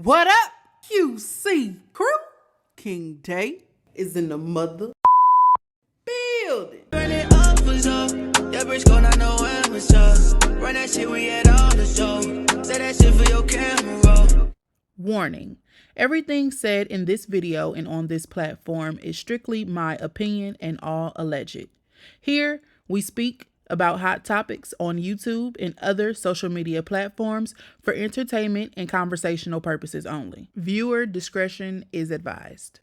What up, QC crew? King Day is in the mother building. Burn it up for so. JBRISKO, not know when we so. Run that shit, we had all the show. Say that shit for your camera roll. Warning. Everything said in this video and on this platform is strictly my opinion and all alleged. Here, we speak about hot topics on YouTube and other social media platforms for entertainment and conversational purposes only. Viewer discretion is advised.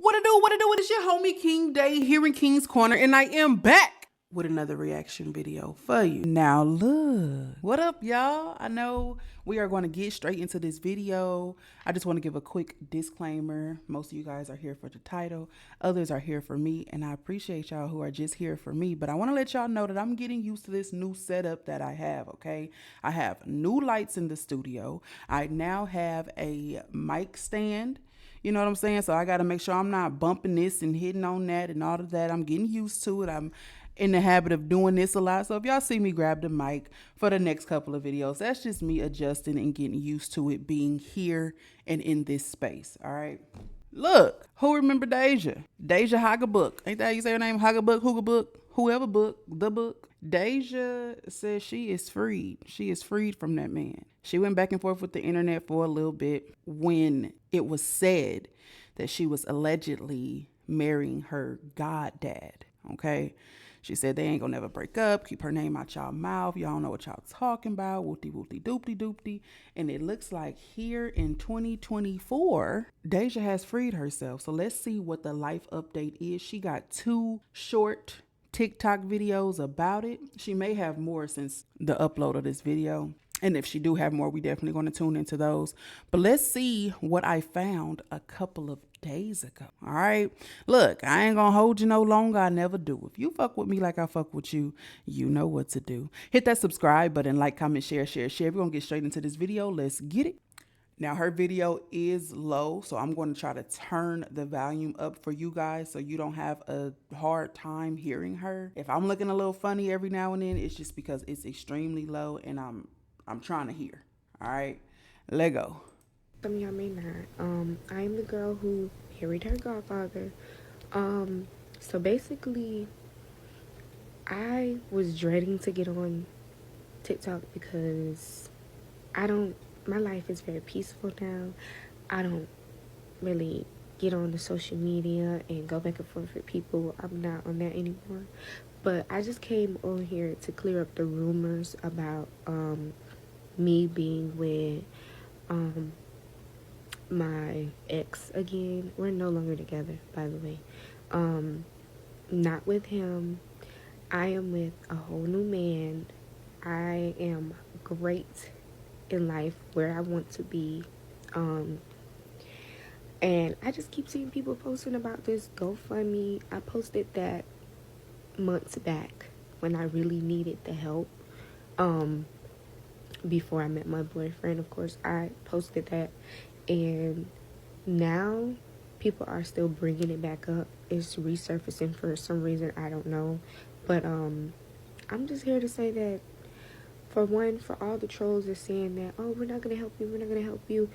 What it do? It's your homie King Day here in King's Corner, and I am back with another reaction video for you. Now look, what up y'all? I know we are going to get straight into this video. I just want to give a quick disclaimer. Most of you guys are here for the title, others are here for me, and I appreciate y'all who are just here for me, but I want to let y'all know that I'm getting used to this new setup that I have. Okay, I have new lights in the studio. I now have a mic stand. You know what I'm saying? So I got to make sure I'm not bumping this and hitting on that and all of that. I'm getting used to it. I'm in the habit of doing this a lot. So if y'all see me grab the mic for the next couple of videos, that's just me adjusting and getting used to it being here and in this space. All right. Look, who remember Deja? Deja Haugabook. Ain't that how you say her name? Haugabook, whoever book, the book. Deja says she is freed. She is freed from that man. She went back and forth with the internet for a little bit when it was said that she was allegedly marrying her goddad. Okay. She said they ain't gonna never break up. Keep her name out y'all mouth. Y'all don't know what y'all talking about. Whoopty whoopty doopty doopty. And it looks like here in 2024, Deja has freed herself. So let's see what the life update is. She got 2 short TikTok videos about it. She may have more since the upload of this video. And if she do have more, we definitely going to tune into those. But let's see what I found a couple of days ago. All right. Look, I ain't going to hold you no longer. I never do. If you fuck with me like I fuck with you, you know what to do. Hit that subscribe button, like, comment, share. We're going to get straight into this video. Let's get it. Now, her video is low, so I'm going to try to turn the volume up for you guys so you don't have a hard time hearing her. If I'm looking a little funny every now and then, it's just because it's extremely low and I'm trying to hear. All right, let go. Some of y'all may not. I'm the girl who married her godfather. So basically, I was dreading to get on TikTok because my life is very peaceful now. I don't really get on the social media and go back and forth with people. I'm not on that anymore. But I just came on here to clear up the rumors about me being with my ex again. We're no longer together, by the way. Not with him. I am with a whole new man. I am great in life, where I want to be. And I just keep seeing people posting about this GoFundMe. I posted that months back when I really needed the help. Before I met my boyfriend, of course, I posted that, and now people are still bringing it back up. It's resurfacing for some reason, I don't know, but I'm just here to say that, for one, for all the trolls that's saying that, oh, we're not gonna help you,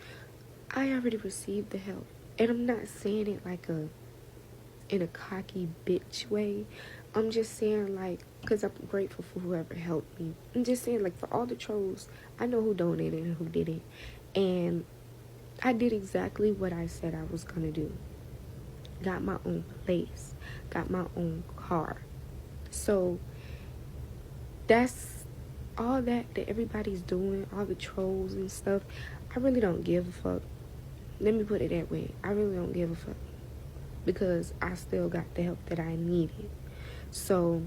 I already received the help. And I'm not saying it like in a cocky bitch way. I'm just saying, like, because I'm grateful for whoever helped me. I'm just saying, like, for all the trolls, I know who donated and who didn't. And I did exactly what I said I was going to do. Got my own place. Got my own car. So, that's all that everybody's doing, all the trolls and stuff. I really don't give a fuck. Let me put it that way. I really don't give a fuck. Because I still got the help that I needed. So,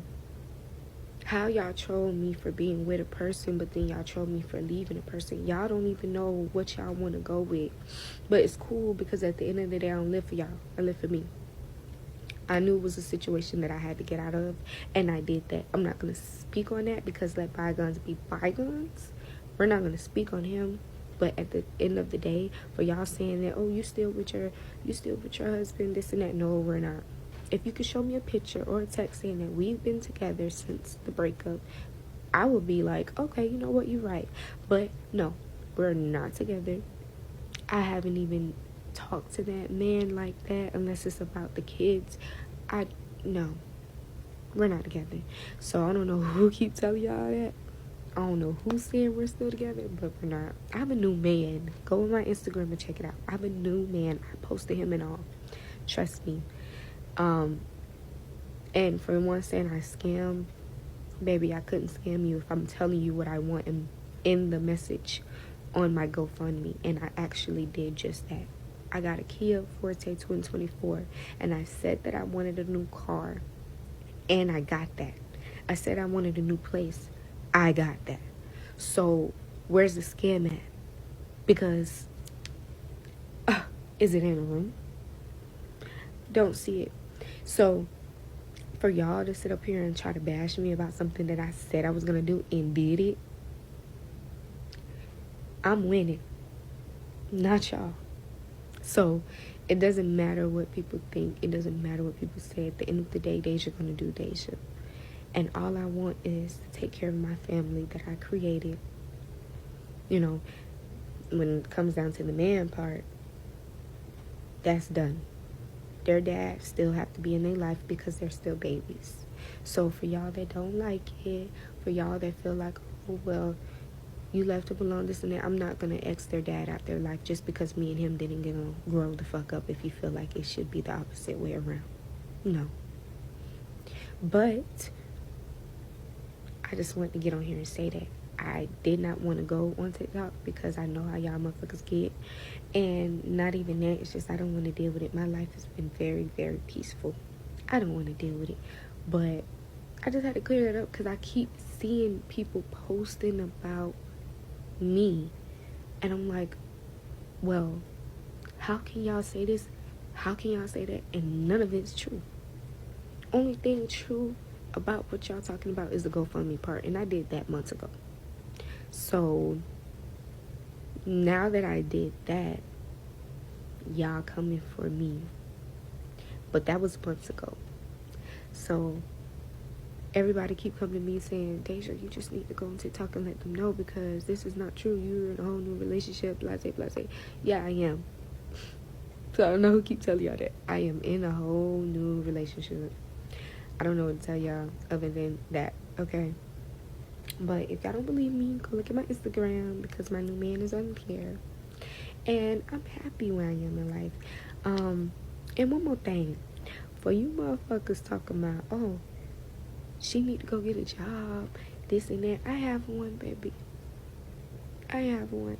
how y'all troll me for being with a person, but then y'all troll me for leaving a person? Y'all don't even know what y'all want to go with. But it's cool because at the end of the day, I don't live for y'all. I live for me. I knew it was a situation that I had to get out of, and I did that. I'm not going to speak on that because let bygones be bygones. We're not going to speak on him. But at the end of the day, for y'all saying that, oh, you still with your husband, this and that, no, we're not. If you could show me a picture or a text saying that we've been together since the breakup, I would be like, okay, you know what, you're right. But no, We're not together. I haven't even talked to that man like that unless it's about the kids. No, we're not together. So I don't know who keep telling y'all that. I don't know who's saying we're still together, but we're not. I have a new man. Go on my Instagram and check it out. I have a new man. I posted him and all. Trust me. And for the one saying I scam, baby, I couldn't scam you if I'm telling you what I want in the message on my GoFundMe. And I actually did just that. I got a Kia Forte 2024, and I said that I wanted a new car, and I got that. I said I wanted a new place. I got that. So where's the scam at? Because is it in a room? Don't see it. So for y'all to sit up here and try to bash me about something that I said I was gonna do and did it, I'm winning, not y'all. So it doesn't matter what people think. It doesn't matter what people say. At the end of the day, Deja gonna do Deja. And all I want is to take care of my family that I created. You know, when it comes down to the man part, that's done. Their dads still have to be in their life because they're still babies. So for y'all that don't like it, for y'all that feel like, oh, well, you left them alone, this and that, I'm not going to X their dad out their life just because me and him didn't get to grow the fuck up if you feel like it should be the opposite way around. No. But I just wanted to get on here and say that I did not want to go on TikTok because I know how y'all motherfuckers get. And not even that, it's just I don't want to deal with it. My life has been very, very peaceful. I don't want to deal with it. But I just had to clear that up because I keep seeing people posting about me. And I'm like, well, how can y'all say this? How can y'all say that? And none of it's true. Only thing true about what y'all talking about is the GoFundMe part. And I did that months ago. So now that I did that, y'all coming for me. But that was months ago. So everybody keep coming to me saying, Deja, you just need to go on TikTok and let them know because this is not true. You're in a whole new relationship, blase, blase. Yeah, I am. So I don't know who keep telling y'all that. I am in a whole new relationship. I don't know what to tell y'all other than that, okay? But if y'all don't believe me, go look at my Instagram because my new man is on here. And I'm happy where I am in life. And one more thing. For you motherfuckers talking about, oh, she need to go get a job, this and that. I have one, baby. I have one.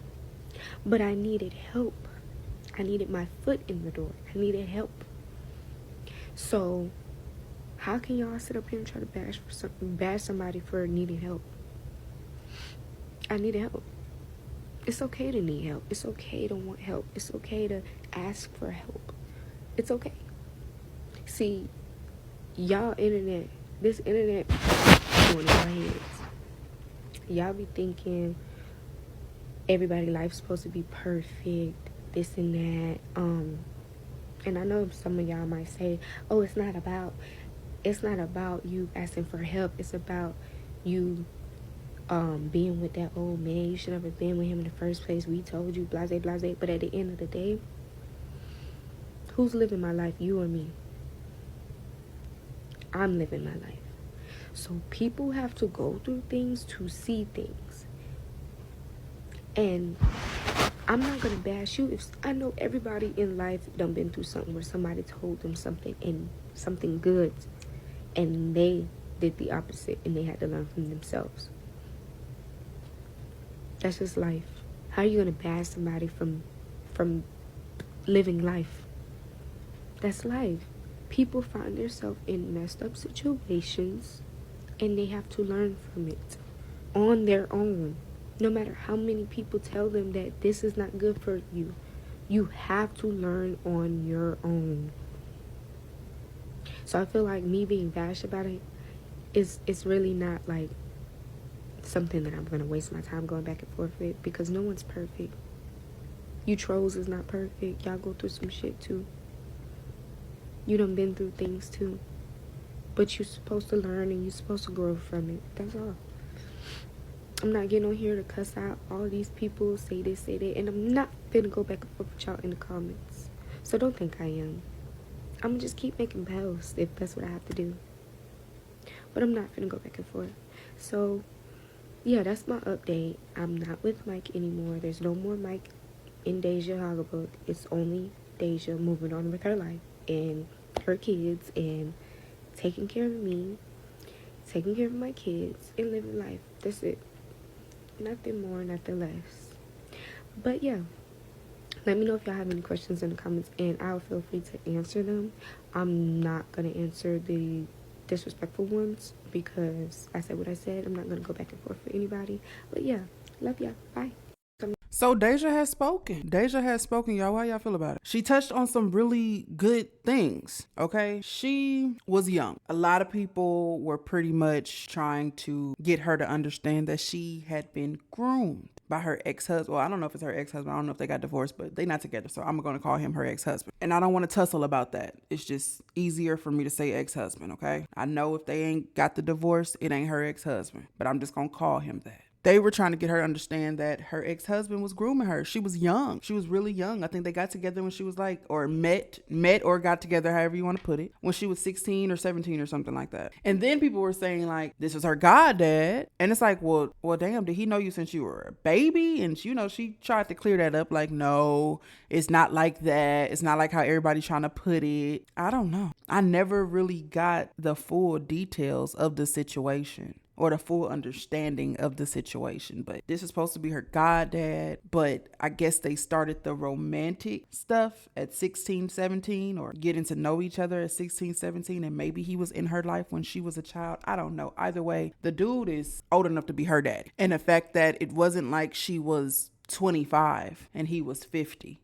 But I needed help. I needed my foot in the door. I needed help. So how can y'all sit up here and try to bash somebody for needing help? I need help. It's okay to need help. It's okay to want help. It's okay to ask for help. It's okay. See, y'all this internet going in our heads. Y'all be thinking everybody's life's supposed to be perfect, this and that. And I know some of y'all might say, oh, it's not about you asking for help. It's about you being with that old man. You should never been with him in the first place. We told you, blase, blase. But at the end of the day, who's living my life, you or me? I'm living my life. So people have to go through things to see things. And I'm not going to bash you. If I know everybody in life done been through something where somebody told them something and something good, and they did the opposite and they had to learn from themselves. That's just life. How are you going to bash somebody from living life? That's life. People find themselves in messed up situations and they have to learn from it on their own. No matter how many people tell them that this is not good for you, you have to learn on your own. So I feel like me being bashed about it it's really not like something that I'm going to waste my time going back and forth with because no one's perfect. You trolls is not perfect. Y'all go through some shit too. You done been through things too. But you're supposed to learn and you're supposed to grow from it. That's all. I'm not getting on here to cuss out all these people, say this, say that, and I'm not finna go back and forth with y'all in the comments. So don't think I am. I'm gonna just keep making posts if that's what I have to do. But I'm not finna go back and forth. So, yeah, that's my update. I'm not with Mike anymore. There's no more Mike in Deja Haugabook. It's only Deja moving on with her life and her kids and taking care of me, taking care of my kids, and living life. That's it. Nothing more, nothing less. But yeah, let me know if y'all have any questions in the comments, and I'll feel free to answer them. I'm not going to answer the disrespectful ones because I said what I said. I'm not going to go back and forth with anybody. But yeah, love y'all. Bye. So Deja has spoken. Deja has spoken, y'all. How y'all feel about it? She touched on some really good things, okay? She was young. A lot of people were pretty much trying to get her to understand that she had been groomed by her ex-husband. Well, I don't know if it's her ex-husband. I don't know if they got divorced, but they not together. So I'm going to call him her ex-husband. And I don't want to tussle about that. It's just easier for me to say ex-husband, okay? I know if they ain't got the divorce, it ain't her ex-husband, but I'm just going to call him that. They were trying to get her to understand that her ex-husband was grooming her. She was young. She was really young. I think they got together when she was like, or met or got together, however you want to put it, when she was 16 or 17 or something like that. And then people were saying like, this was her goddad. And it's like, well, damn, did he know you since you were a baby? And she tried to clear that up. Like, no, it's not like that. It's not like how everybody's trying to put it. I don't know. I never really got the full details of the situation or the full understanding of the situation. But this is supposed to be her goddad. But I guess they started the romantic stuff at 16, 17, or getting to know each other at 16, 17. And maybe he was in her life when she was a child. I don't know. Either way, the dude is old enough to be her daddy. And the fact that it wasn't like she was 25 and he was 50.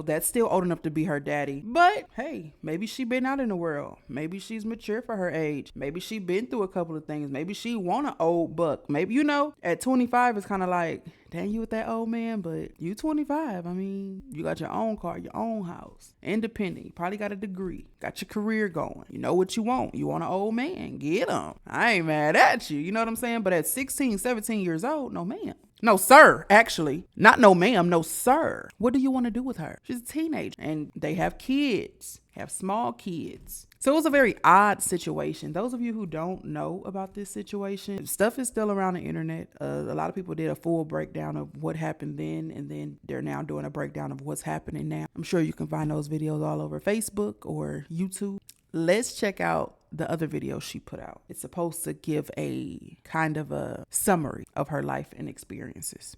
That's still old enough to be her daddy. But hey, maybe she been out in the world. Maybe she's mature for her age. Maybe she been through a couple of things. Maybe she want an old buck. Maybe, at 25, it's kind of like, dang, you with that old man, but you 25. I mean, you got your own car, your own house, independent. You probably got a degree, got your career going. You know what you want. You want an old man, get him. I ain't mad at you. You know what I'm saying? But at 16, 17 years old, no ma'am. No, sir, actually. Not no ma'am, no, sir. What do you want to do with her? She's a teenager and they have kids, have small kids. So it was a very odd situation. Those of you who don't know about this situation, stuff is still around the internet. A lot of people did a full breakdown of what happened then, and then they're now doing a breakdown of what's happening now. I'm sure you can find those videos all over Facebook or YouTube. Let's check out the other video she put out. It's supposed to give a kind of a summary of her life and experiences.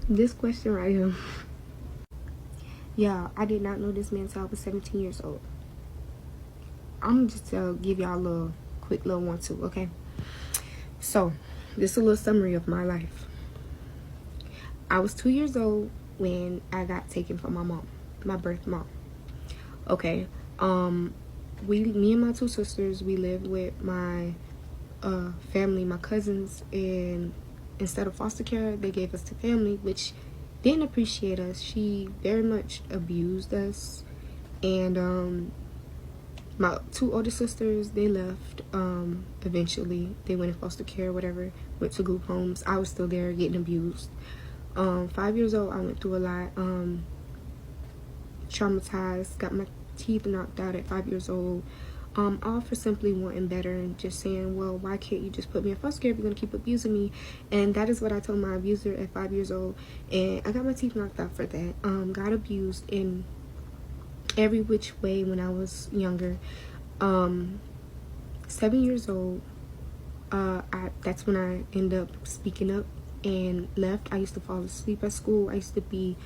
This question right here. Yeah, I did not know this man until I was 17 years old. I'm just give y'all a little quick little 1-2, okay? So, this is a little summary of my life. I was 2 years old when I got taken from my mom, my birth mom. Okay, me and my two sisters, we lived with my family, my cousins, and instead of foster care, they gave us to family, which didn't appreciate us. She very much abused us, and my two older sisters, they left eventually. They went in foster care, whatever, went to group homes. I was still there getting abused. 5 years old, I went through a lot, traumatized, got my teeth knocked out at 5 years old, all for simply wanting better and just saying, well, why can't you just put me in foster care if you're going to keep abusing me? And that is what I told my abuser at 5 years old, and I got my teeth knocked out for that. Got abused in every which way when I was younger. 7 years old, that's when I ended up speaking up and left. I used to fall asleep at school. I used to be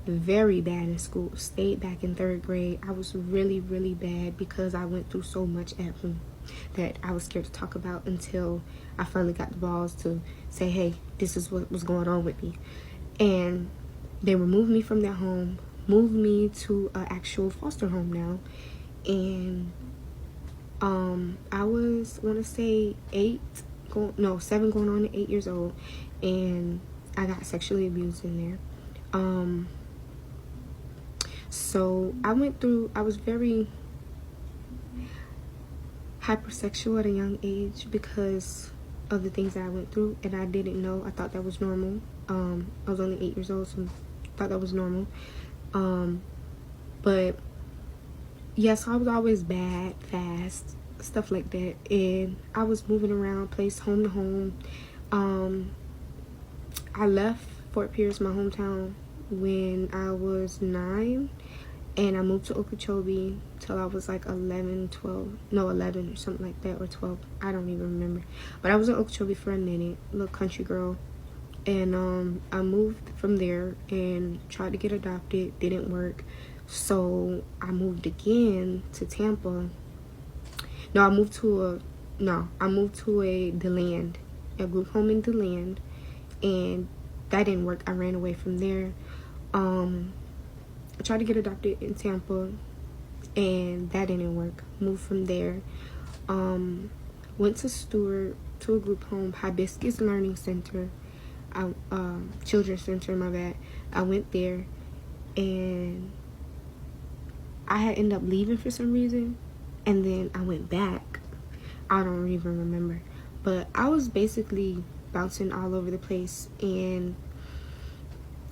very bad in school. Stayed back in 3rd grade. I was really, really bad because I went through so much at home that I was scared to talk about until I finally got the balls to say, hey, this is what was going on with me. And they removed me from their home, moved me to an actual foster home now. And I was, I want to say 7 going on to 8 years old, and I got sexually abused in there. So I was very hypersexual at a young age because of the things that I went through, and I didn't know. I thought that was normal. I was only 8 years old, so I thought that was normal. But yes, I was always bad, fast, stuff like that, and I was moving around, place home to home. I left Fort Pierce, my hometown, when I was 9, and I moved to Okeechobee till I was like 11 or something like that, or 12. I don't even remember. But I was in Okeechobee for a minute, little country girl. And I moved from there and tried to get adopted. Didn't work. So I moved again to Tampa. I moved to DeLand, a group home in DeLand, and that didn't work. I ran away from there. I tried to get adopted in Tampa, and that didn't work. Moved from there. Went to Stewart, to a group home, Hibiscus Learning Center, Children's Center, my bad. I went there, and I had ended up leaving for some reason, and then I went back. I don't even remember, but I was basically bouncing all over the place, and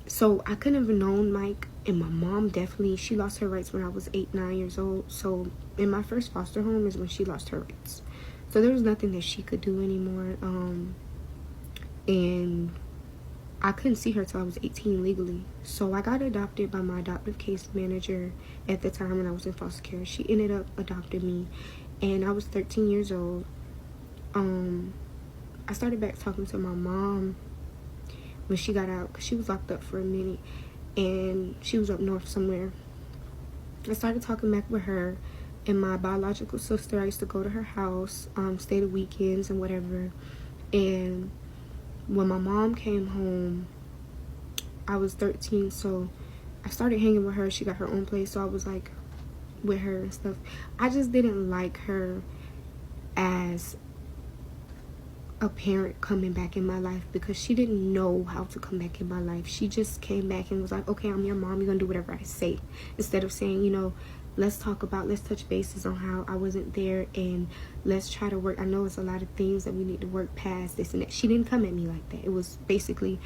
so I couldn't have known Mike. And my mom definitely, she lost her rights when I was 8-9 years old. So in my first foster home is when she lost her rights. So there was nothing that she could do anymore. And I couldn't see her till I was 18 legally. So I got adopted by my adoptive case manager at the time when I was in foster care. She ended up adopting me, and I was 13 years old. I started back talking to my mom when she got out, because she was locked up for a minute, and she was up north somewhere. I started talking back with her and my biological sister. I used to go to her house, stay the weekends and whatever. And when my mom came home, I was 13, so I started hanging with her. She got her own place, so I was like with her and stuff. I just didn't like her as a parent coming back in my life, because she didn't know how to come back in my life. She just came back and was like, okay, I'm your mom, you're gonna do whatever I say, instead of saying, let's touch bases on how I wasn't there, and let's try to work. I know it's a lot of things that we need to work past, this and that. She didn't come at me like that. It was basically,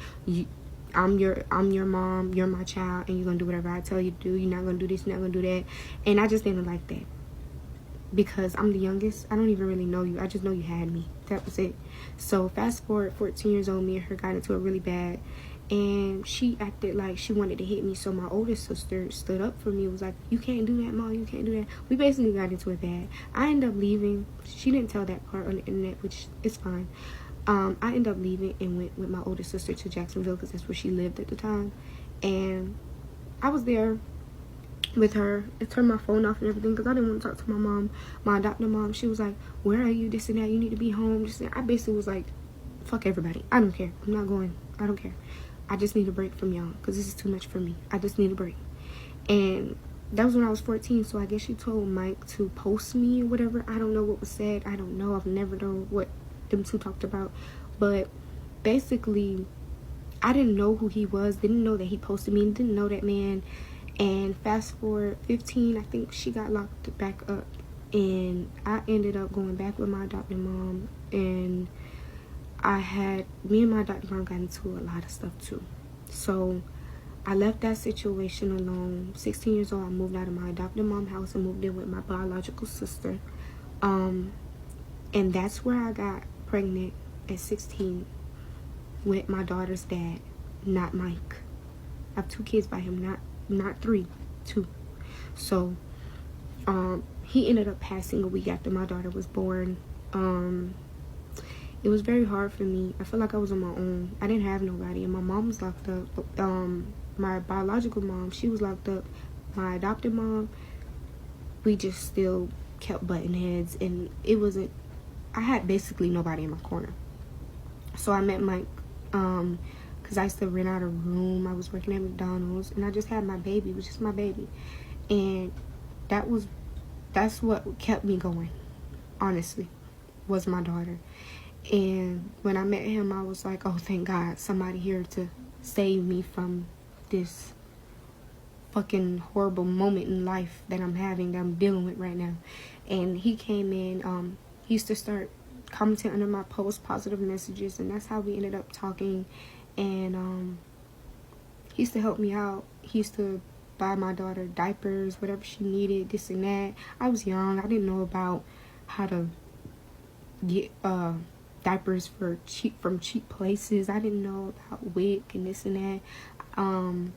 I'm your mom, you're my child, and you're gonna do whatever I tell you to do. You're not gonna do this, you're not gonna do that. And I just didn't like that, because I'm the youngest. I don't even really know you. I just know you had me. That was it. So fast forward, 14 years old, me and her got into it really bad, and she acted like she wanted to hit me. So my oldest sister stood up for me, was like, you can't do that, Mom, you can't do that. We basically got into it bad. I ended up leaving. She didn't tell that part on the internet, which is fine. I ended up leaving and went with my oldest sister to Jacksonville, because that's where she lived at the time. And I was there with her. I turned my phone off and everything, because I didn't want to talk to my mom, my adoptive mom. She was like, where are you, this and that, you need to be home, this and that. I basically was like, fuck everybody, I don't care, I'm not going, I don't care, I just need a break from y'all, because this is too much for me. I just need a break. And that was when I was 14, so I guess she told Mike to post me or whatever. I don't know what was said. I don't know. I've never known what them two talked about. But basically, I didn't know who he was, didn't know that he posted me, didn't know that man. And fast forward 15, I think she got locked back up, and I ended up going back with my adopted mom, and me and my adopted mom got into a lot of stuff too. So I left that situation alone. 16 years old, I moved out of my adopted mom's house and moved in with my biological sister. And that's where I got pregnant at 16 with my daughter's dad, not Mike. I have 2 kids by him, not 3, 2. So he ended up passing a week after my daughter was born. It was very hard for me. I felt like I was on my own. I didn't have nobody, and my mom was locked up. My biological mom, she was locked up. My adopted mom, we just still kept butting heads, and I had basically nobody in my corner. So I met Mike, because I used to rent out a room. I was working at McDonald's, and I just had my baby. It was just my baby, and that's what kept me going, honestly, was my daughter. And when I met him, I was like, oh, thank God, somebody here to save me from this fucking horrible moment in life that I'm having, that I'm dealing with right now. And he came in, he used to start commenting under my post, positive messages, and that's how we ended up talking. And he used to help me out. He used to buy my daughter diapers, whatever she needed, this and that. I was young. I didn't know about how to get diapers from cheap places. I didn't know about WIC and this and that.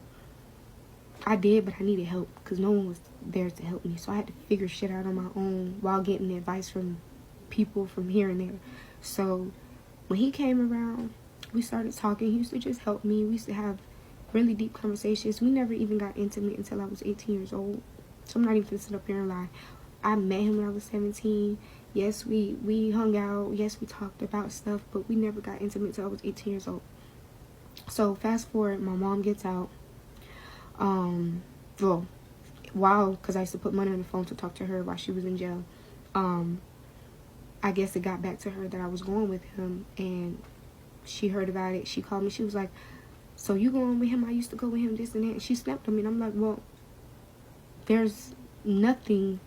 I did, but I needed help because no one was there to help me. So I had to figure shit out on my own while getting advice from people from here and there. So when he came around, we started talking. He used to just help me. We used to have really deep conversations. We never even got intimate until I was 18 years old. So I'm not even gonna sit up here and lie. I met him when I was 17. Yes, we hung out. Yes, we talked about stuff, but we never got intimate until I was 18 years old. So fast forward, my mom gets out. Because I used to put money on the phone to talk to her while she was in jail. I guess it got back to her that I was going with him, and she heard about it. She called me. She was like, so you going with him? I used to go with him, this and that. And she snapped on me, and I'm like, well, there's nothing,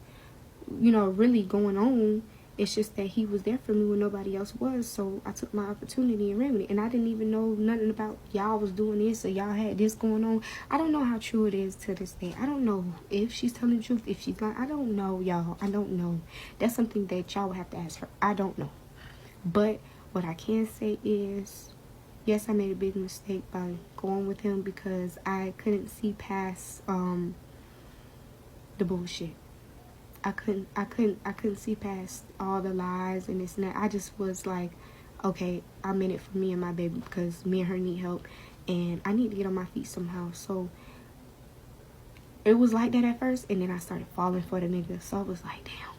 really going on. It's just that he was there for me when nobody else was. So I took my opportunity and ran with it. And I didn't even know nothing about y'all was doing this or y'all had this going on. I don't know how true it is to this day. I don't know if she's telling the truth, if she's lying. I don't know, y'all. I don't know. That's something that y'all would have to ask her. I don't know. But what I can say is, yes, I made a big mistake by going with him because I couldn't see past the bullshit. I couldn't see past all the lies and this and that. I just was like, okay, I'm in it for me and my baby because me and her need help and I need to get on my feet somehow. So it was like that at first, and then I started falling for the nigga. So I was like, damn,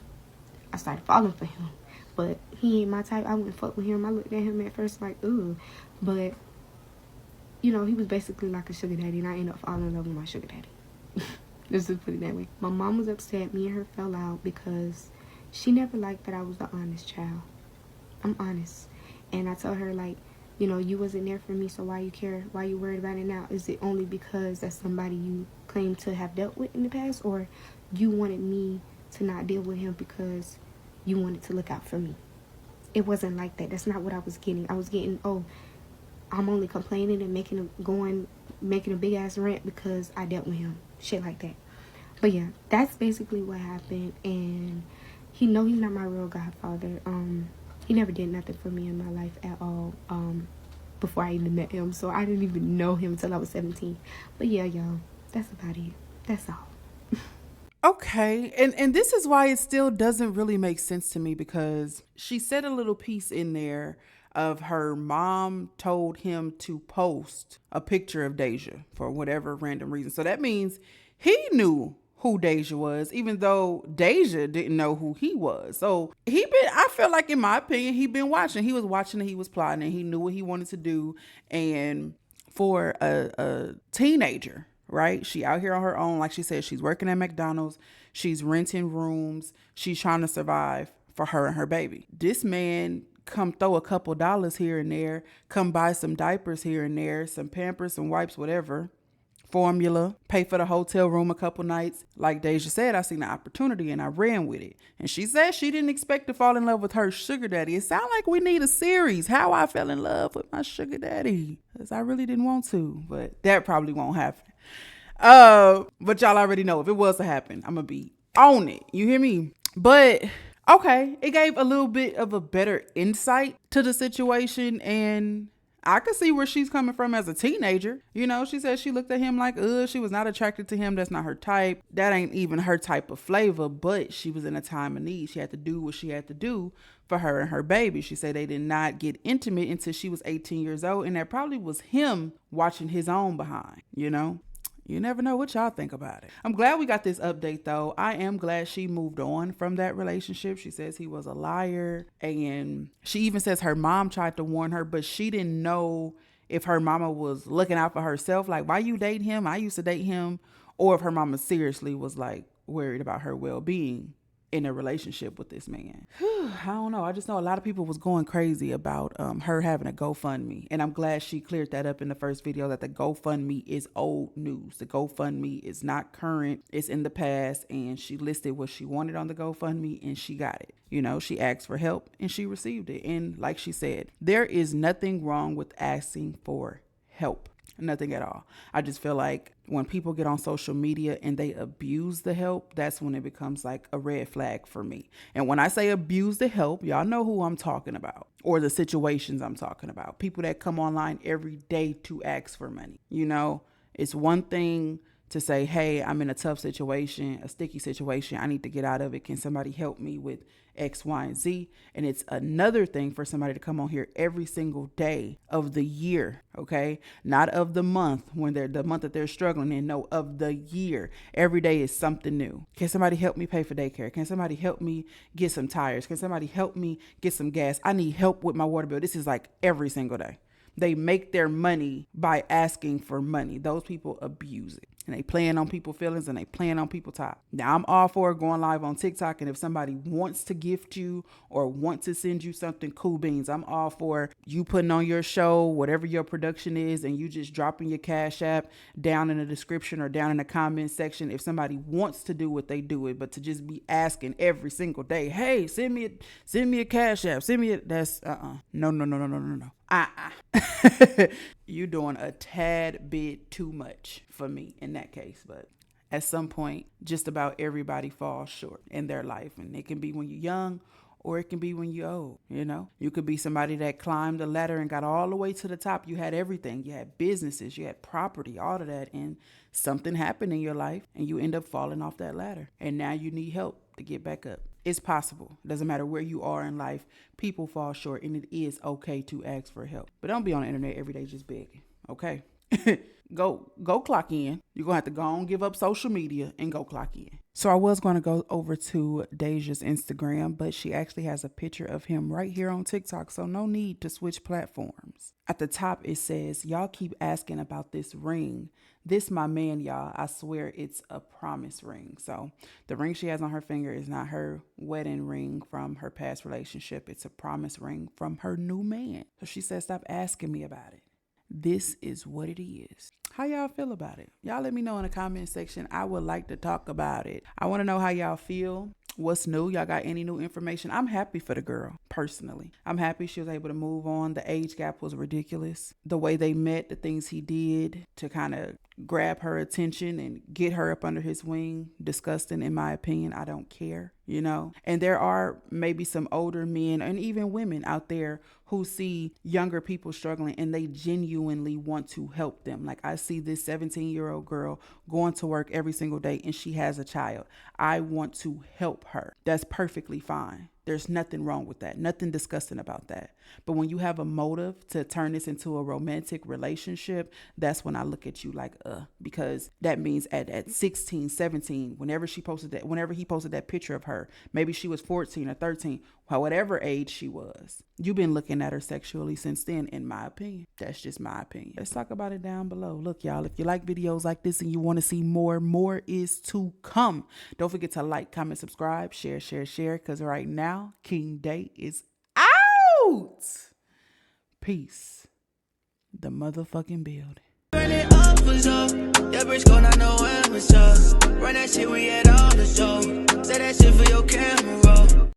I started falling for him. But he ain't my type. I wouldn't fuck with him. I looked at him at first like, ooh. But, he was basically like a sugar daddy, and I ended up falling in love with my sugar daddy. Let's just put it that way. My mom was upset. Me and her fell out because she never liked that I was the honest child. I'm honest. And I told her, like, you wasn't there for me, so why you care? Why you worried about it now? Is it only because that's somebody you claim to have dealt with in the past? Or you wanted me to not deal with him because you wanted to look out for me? It wasn't like that. That's not what I was getting. I was getting, oh, I'm only complaining and making a big ass rant because I dealt with him. Shit like that. But yeah, that's basically what happened. And he's not my real godfather. He never did nothing for me in my life at all before I even met him. So I didn't even know him until I was 17. But yeah, y'all, that's about it. That's all. Okay, and this is why it still doesn't really make sense to me, because she said a little piece in there of her mom told him to post a picture of Deja for whatever random reason. So that means he knew who Deja was, even though Deja didn't know who he was. So I feel like, in my opinion, he been watching. He was watching and he was plotting and he knew what he wanted to do. And for a teenager, right? She out here on her own. Like she said, she's working at McDonald's. She's renting rooms. She's trying to survive for her and her baby. This man come throw a couple dollars here and there, come buy some diapers here and there, some Pampers, some wipes, whatever, formula, pay for the hotel room a couple nights. Like Deja said, I seen the opportunity and I ran with it. And she said she didn't expect to fall in love with her sugar daddy. It sounds like we need a series, how I fell in love with my sugar daddy, because I really didn't want to, but that probably won't happen. But y'all already know, if it was to happen, I'm gonna be on it. You hear me? But okay, it gave a little bit of a better insight to the situation, and I could see where she's coming from as a teenager. She said she looked at him like, she was not attracted to him. That's not her type. That ain't even her type of flavor, but she was in a time of need. She had to do what she had to do for her and her baby. She said they did not get intimate until she was 18 years old, and that probably was him watching his own behind, You never know what y'all think about it. I'm glad we got this update, though. I am glad she moved on from that relationship. She says he was a liar. And she even says her mom tried to warn her, but she didn't know if her mama was looking out for herself. Like, why you dating him? I used to date him. Or if her mama seriously was like worried about her well-being. in a relationship with this man. I don't know. I just know a lot of people was going crazy about her having a GoFundMe. And I'm glad she cleared that up in the first video, that the GoFundMe is old news. The GoFundMe is not current. It's in the past. And she listed what she wanted on the GoFundMe and she got it. You know, she asked for help and she received it. And like she said, there is nothing wrong with asking for help. Nothing at all. I just feel like when people get on social media and they abuse the help, that's when it becomes like a red flag for me. And when I say abuse the help, y'all know who I'm talking about, or the situations I'm talking about. People that come online every day to ask for money. You know, it's one thing to say, hey, I'm in a tough situation, a sticky situation. I need to get out of it. Can somebody help me with X, Y, and Z? And it's another thing for somebody to come on here every single day of the year, okay? Not of the month, when they're the month that they're struggling in. No, of the year. Every day is something new. Can somebody help me pay for daycare? Can somebody help me get some tires? Can somebody help me get some gas? I need help with my water bill. This is like every single day. They make their money by asking for money. Those people abuse it. And they playing on people's feelings and they playing on people's top. Now, I'm all for going live on TikTok. And if somebody wants to gift you or want to send you something, cool beans. I'm all for you putting on your show, whatever your production is, and you just dropping your Cash App down in the description or down in the comment section. If somebody wants to do it, they do it. But to just be asking every single day, hey, send me a Cash App, that's no. You doing a tad bit too much for me in that case. But at some point, just about everybody falls short in their life. And it can be when you're young or it can be when you're old. You know, you could be somebody that climbed the ladder and got all the way to the top. You had everything. You had businesses, you had property, all of that. And something happened in your life and you end up falling off that ladder. And now you need help to get back up. It's possible. Doesn't matter where you are in life. People fall short and it is okay to ask for help. But don't be on the internet every day just begging. Okay? Go clock in. You're going to have to go on, give up social media and go clock in. So I was going to go over to Deja's Instagram, but she actually has a picture of him right here on TikTok. So no need to switch platforms. At the top, it says, y'all keep asking about this ring. This my man, y'all. I swear it's a promise ring. So the ring she has on her finger is not her wedding ring from her past relationship. It's a promise ring from her new man. So she said, stop asking me about it. This is what it is. How y'all feel about it? Y'all let me know in the comment section. I would like to talk about it. I want to know how y'all feel. What's new? Y'all got any new information? I'm happy for the girl, personally. I'm happy she was able to move on. The age gap was ridiculous. The way they met, the things he did to kind of grab her attention and get her up under his wing, disgusting in my opinion. I don't care, you know. And there are maybe some older men and even women out there who see younger people struggling and they genuinely want to help them. Like I see this 17-year-old girl going to work every single day and she has a child. I want to help her. That's perfectly fine. There's nothing wrong with that. Nothing disgusting about that. But when you have a motive to turn this into a romantic relationship, that's when I look at you like, because that means at 16, 17, whenever he posted that picture of her, maybe she was 14 or 13, whatever age she was, you've been looking at her sexually since then, in my opinion. That's just my opinion. Let's talk about it down below. Look, y'all, if you like videos like this and you want to see more is to come. Don't forget to like, comment, subscribe, share, because right now, King Day is out. Peace. The motherfucking building. Run it up for sure. Yeah, BRISKO, not know when it's up. Run that shit, we had all the show. Say that shit for your camera roll.